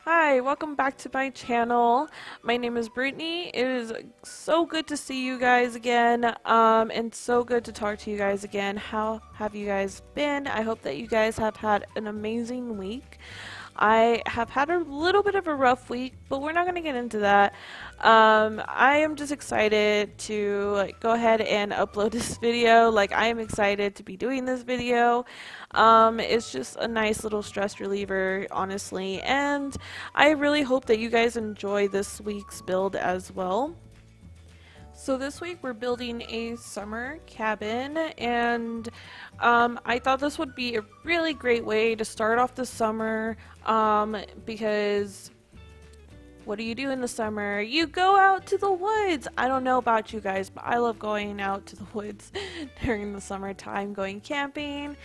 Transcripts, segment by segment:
Hi, welcome back to my channel. My name is Brittany. It is so good to see you guys again, and so good to talk to you guys again. How have you guys been? I hope that you guys have had an amazing week. I have had a little bit of a rough week, but we're not going to get into that. I am just excited to go ahead and upload this video. I am excited to be doing this video. It's just a nice little stress reliever, honestly, and I really hope that you guys enjoy this week's build as well. So this week we're building a summer cabin, and I thought this would be a really great way to start off the summer, because what do you do in the summer? You go out to the woods. I don't know about you guys, but I love going out to the woods during the summertime, going camping.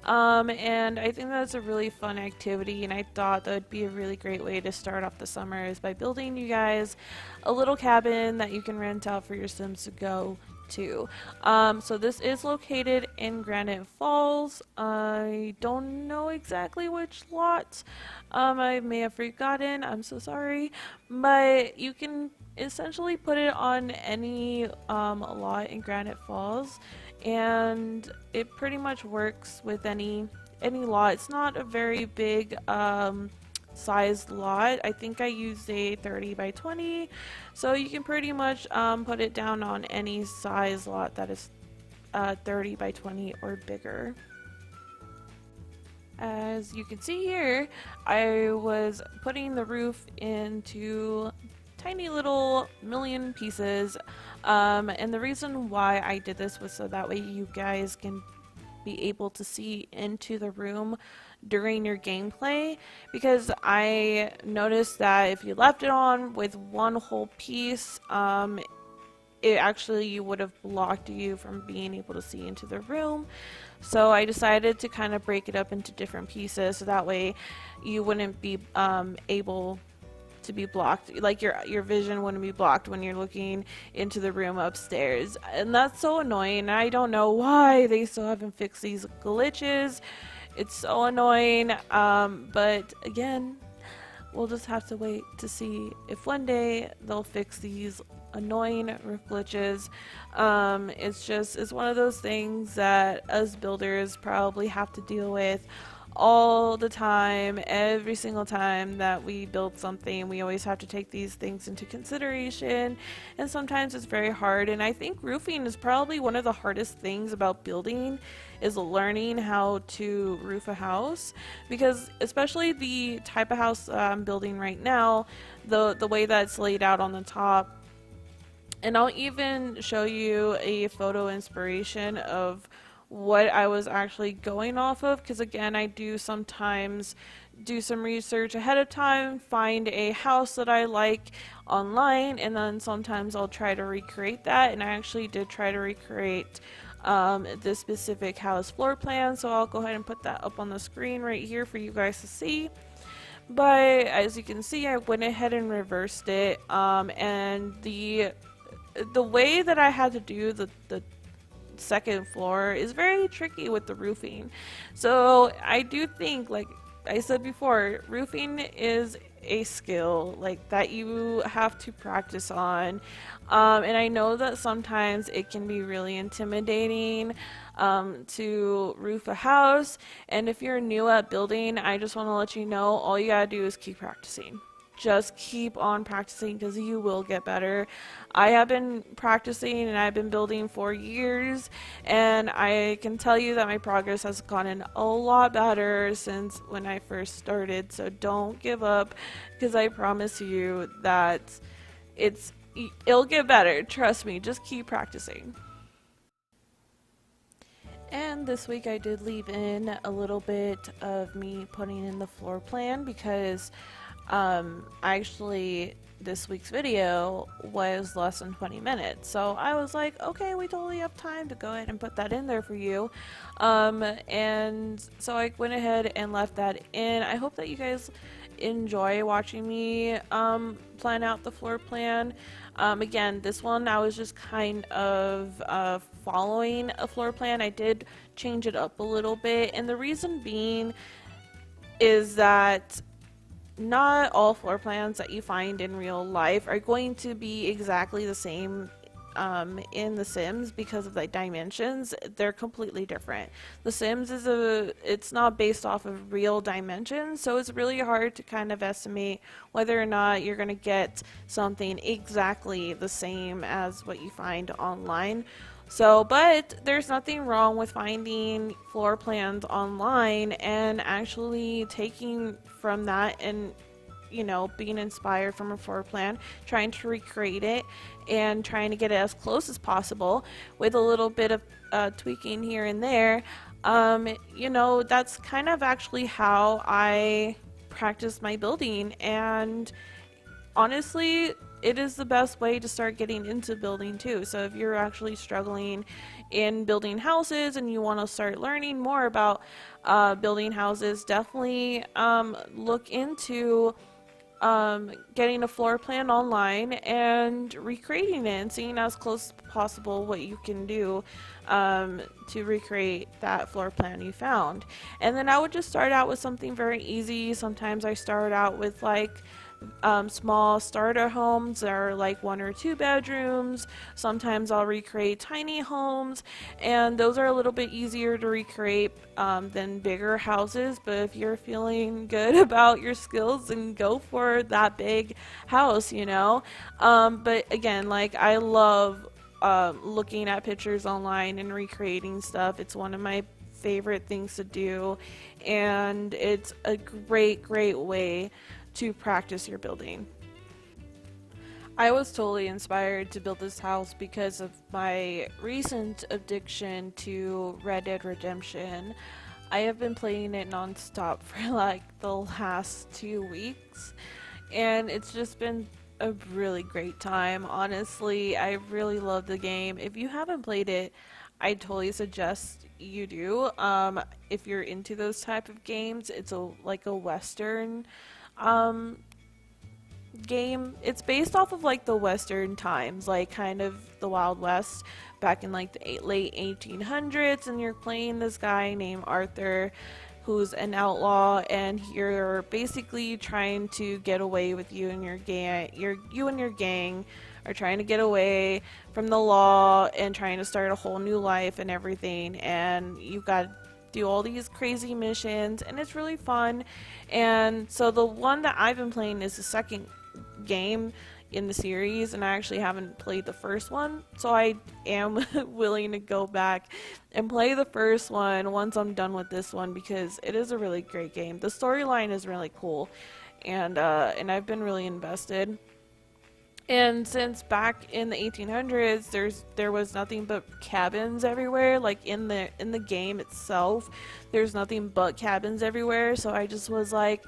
And I think that's a really fun activity, and I thought that would be a really great way to start off the summer is by building you guys a little cabin that you can rent out for your Sims to go to. So this is located in Granite Falls. I don't know exactly which lot. I may have forgotten. I'm so sorry. But you can essentially put it on any lot in Granite Falls, and it pretty much works with any lot. It's not a very big sized lot. I think I used a 30 by 20, so you can pretty much put it down on any size lot that is 30 by 20 or bigger. As you can see here, I was putting the roof into tiny little million pieces, and the reason why I did this was so that way you guys can be able to see into the room during your gameplay, because I noticed that if you left it on with one whole piece, it actually would have blocked you from being able to see into the room. So I decided to kind of break it up into different pieces so that way you wouldn't be able to be blocked, like your vision wouldn't be blocked when you're looking into the room upstairs. And that's so annoying. I don't know why they still haven't fixed these glitches. It's so annoying, but again, we'll just have to wait to see if one day they'll fix these annoying roof glitches. It's one of those things that us builders probably have to deal with all the time. Every single time that we build something, we always have to take these things into consideration, and sometimes it's very hard. And I think roofing is probably one of the hardest things about building, is learning how to roof a house, because especially the type of house I'm building right now, the way that it's laid out on the top. And I'll even show you a photo inspiration of what I was actually going off of, because again, I do sometimes do some research ahead of time, find a house that I like online, and then sometimes I'll try to recreate that. And I actually did try to recreate this specific house floor plan, so I'll go ahead and put that up on the screen right here for you guys to see. But as you can see, I went ahead and reversed it, and the way that I had to do the second floor is very tricky with the roofing. So I do think, like I said before, roofing is a skill that you have to practice on, and I know that sometimes it can be really intimidating to roof a house. And if you're new at building, I just want to let you know, all you gotta do is keep practicing. Just keep on practicing, because you will get better. I have been practicing and I've been building for years, and I can tell you that my progress has gotten a lot better since when I first started. So don't give up, because I promise you that it'll get better. Trust me, just keep practicing. And this week I did leave in a little bit of me putting in the floor plan, because actually this week's video was less than 20 minutes, so I was like, okay, we totally have time to go ahead and put that in there for you. And so I went ahead and left that in. I hope that you guys enjoy watching me plan out the floor plan. Again, this one I was just kind of following a floor plan. I did change it up a little bit, and the reason being is that not all floor plans that you find in real life are going to be exactly the same in The Sims because of the dimensions. They're completely different. The Sims it's not based off of real dimensions, so it's really hard to kind of estimate whether or not you're going to get something exactly the same as what you find online. So, but there's nothing wrong with finding floor plans online and actually taking from that and being inspired from a floor plan, trying to recreate it and trying to get it as close as possible with a little bit of tweaking here and there. That's kind of actually how I practice my building, and honestly, it is the best way to start getting into building too. So if you're actually struggling in building houses and you want to start learning more about building houses, definitely look into getting a floor plan online and recreating it and seeing as close as possible what you can do to recreate that floor plan you found. And then I would just start out with something very easy. Sometimes I start out with like small starter homes that are like 1 or 2 bedrooms. Sometimes I'll recreate tiny homes, and those are a little bit easier to recreate than bigger houses. But if you're feeling good about your skills, then go for that big house. But again, like I love looking at pictures online and recreating stuff. It's one of my favorite things to do, and it's a great way to practice your building. I was totally inspired to build this house because of my recent addiction to Red Dead Redemption. I have been playing it nonstop for like the last 2 weeks, and it's just been a really great time. Honestly, I really love the game. If you haven't played it, I totally suggest you do. If you're into those type of games, it's a Western um, game. It's based off of like the Western times, like kind of the Wild West back in like the late 1800s, and you're playing this guy named Arthur who's an outlaw, and you're basically trying to get away with you and your gang. You and your gang are trying to get away from the law and trying to start a whole new life and everything, and you got to do all these crazy missions, and it's really fun. And so the one that I've been playing is the second game in the series, and I actually haven't played the first one, so I am willing to go back and play the first one once I'm done with this one, because it is a really great game. The storyline is really cool, and I've been really invested. And since back in the 1800s, there was nothing but cabins everywhere. Like in the game itself, there's nothing but cabins everywhere. So I just was like,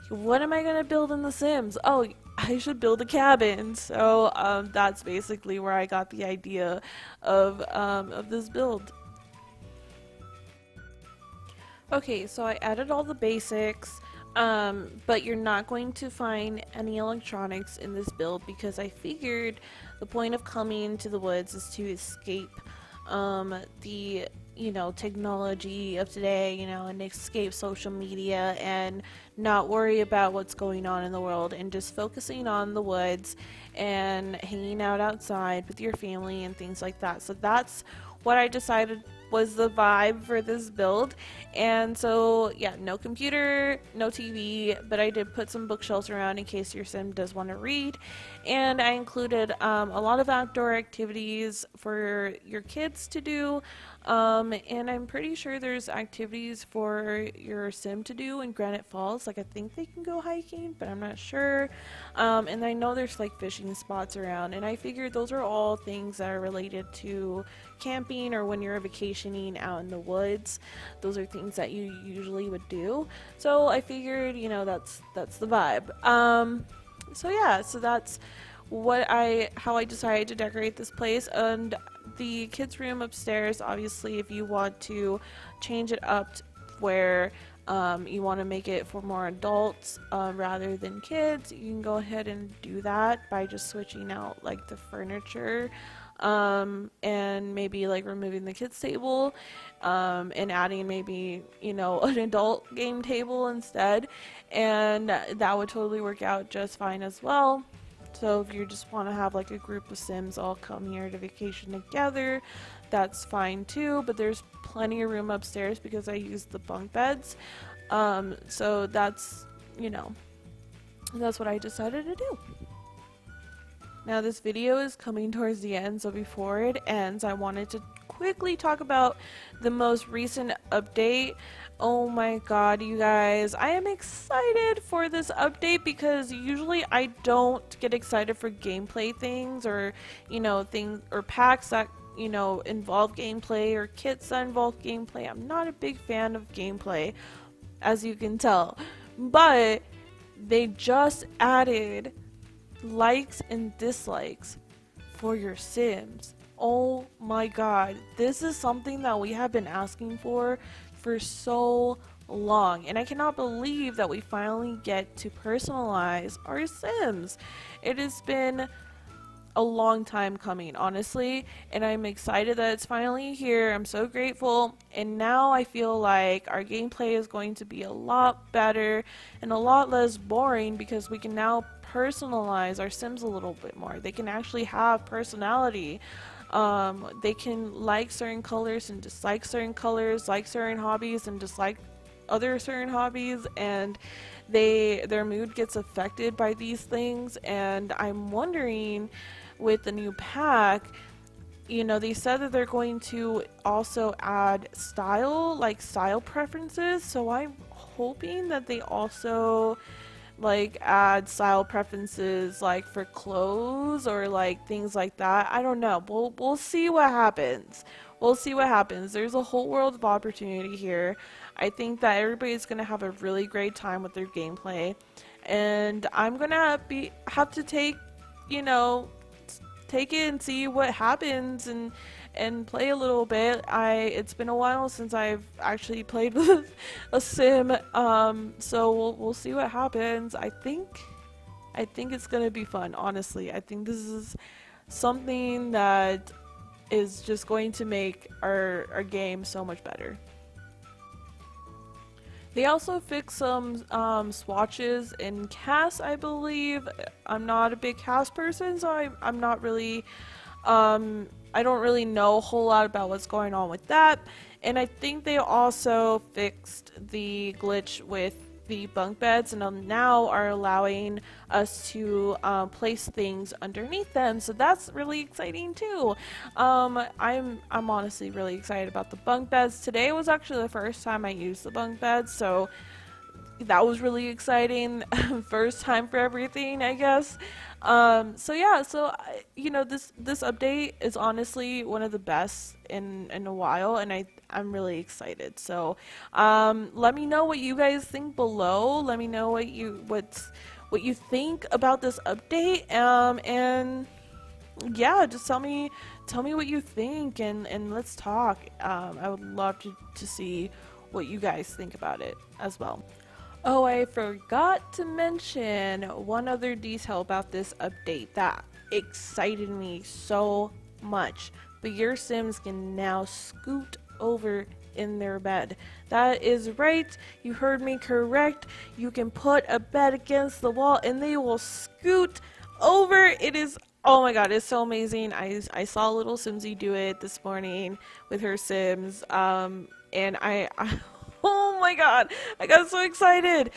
what am I gonna build in The Sims? Oh, I should build a cabin. So that's basically where I got the idea of this build. Okay, so I added all the basics, but you're not going to find any electronics in this build because I figured the point of coming to the woods is to escape the technology of today, and escape social media and not worry about what's going on in the world and just focusing on the woods and hanging out outside with your family and things like that. So that's what I decided was the vibe for this build. And so yeah, no computer, no TV, but I did put some bookshelves around in case your sim does want to read. And I included a lot of outdoor activities for your kids to do. And I'm pretty sure there's activities for your sim to do in Granite Falls. Like I think they can go hiking, but I'm not sure. And I know there's like fishing spots around, and I figured those are all things that are related to camping or when you're vacationing out in the woods. Those are things that you usually would do. So I figured, that's the vibe. So yeah, so that's how I decided to decorate this place. And the kids room upstairs, obviously, if you want to change it up where you want to make it for more adults rather than kids, you can go ahead and do that by just switching out like the furniture, and maybe like removing the kids table, and adding maybe, you know, an adult game table instead, and that would totally work out just fine as well. So if you just want to have like a group of Sims all come here to vacation together, that's fine too. But there's plenty of room upstairs because I use the bunk beds. So that's, you know, that's what I decided to do. Now this video is coming towards the end, so before it ends, I wanted to quickly talk about the most recent update. Oh my god, you guys, I am excited for this update because usually I don't get excited for gameplay things, or, you know, things or packs that, you know, involve gameplay, or kits that involve gameplay. I'm not a big fan of gameplay, as you can tell, but they just added likes and dislikes for your Sims. Oh my god, this is something that we have been asking for so long, and I cannot believe that we finally get to personalize our Sims. It has been a long time coming, honestly, and I'm excited that it's finally here. I'm so grateful, and now I feel like our gameplay is going to be a lot better and a lot less boring because we can now personalize our Sims a little bit more. They can actually have personality. They can like certain colors and dislike certain colors, like certain hobbies and dislike other certain hobbies, and their mood gets affected by these things. And I'm wondering, with the new pack, you know, they said that they're going to also add style, like style preferences, so I'm hoping that they also like add style preferences like for clothes or like things like that. I don't know. We'll see what happens. We'll see what happens. There's a whole world of opportunity here. I think that everybody's gonna have a really great time with their gameplay, and I'm gonna have to take, you know, take it and see what happens, and play a little bit. It's been a while since I've actually played with a sim, so we'll see what happens. I think it's gonna be fun, honestly. I think this is something that is just going to make our game so much better. They also fixed some swatches in cast, I believe. I'm not a big cast person, so I'm not really, I don't really know a whole lot about what's going on with that. And I think they also fixed the glitch with the bunk beds, and now are allowing us to place things underneath them. So that's really exciting too. I'm honestly really excited about the bunk beds. Today was actually the first time I used the bunk beds, so that was really exciting. First time for everything, I guess. So yeah, you know, this update is honestly one of the best in a while, and I'm really excited. So let me know what you guys think below. Let me know what you think about this update. And yeah, just tell me what you think, and let's talk. I would love to see what you guys think about it as well. Oh, I forgot to mention one other detail about this update that excited me so much. But your Sims can now scoot over in their bed. That is right, you heard me correct. You can put a bed against the wall and they will scoot over. It is, oh my god, it's so amazing. I saw little Simsy do it this morning with her Sims, and I oh my god, I got so excited.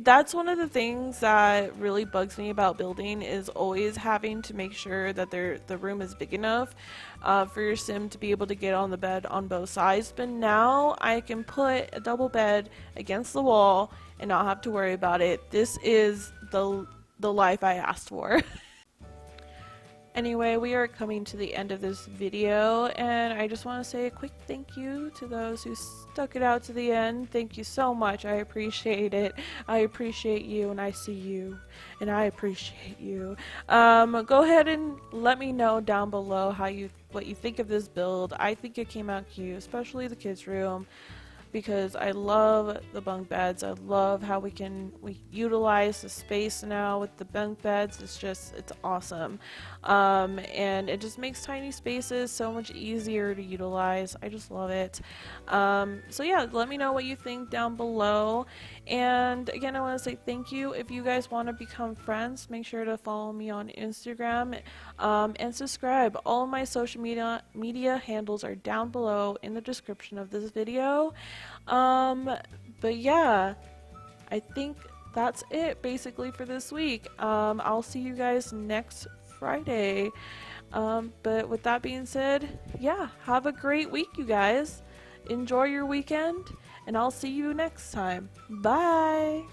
That's one of the things that really bugs me about building, is always having to make sure that the room is big enough for your sim to be able to get on the bed on both sides. But now I can put a double bed against the wall and not have to worry about it. This is the life I asked for. Anyway, we are coming to the end of this video, and I just want to say a quick thank you to those who stuck it out to the end. Thank you so much. I appreciate it. I appreciate you, and I see you, and I appreciate you. Go ahead and let me know down below what you think of this build. I think it came out cute, especially the kids' room. because I love the bunk beds. I love how we utilize the space now with the bunk beds. It's awesome. And it just makes tiny spaces so much easier to utilize. I just love it. So yeah, let me know what you think down below. And again, I want to say thank you. If you guys want to become friends, make sure to follow me on Instagram, and subscribe. All of my social media handles are down below in the description of this video. But yeah, I think that's it basically for this week. I'll see you guys next Friday. But with that being said, yeah, have a great week, you guys. Enjoy your weekend, and I'll see you next time. Bye!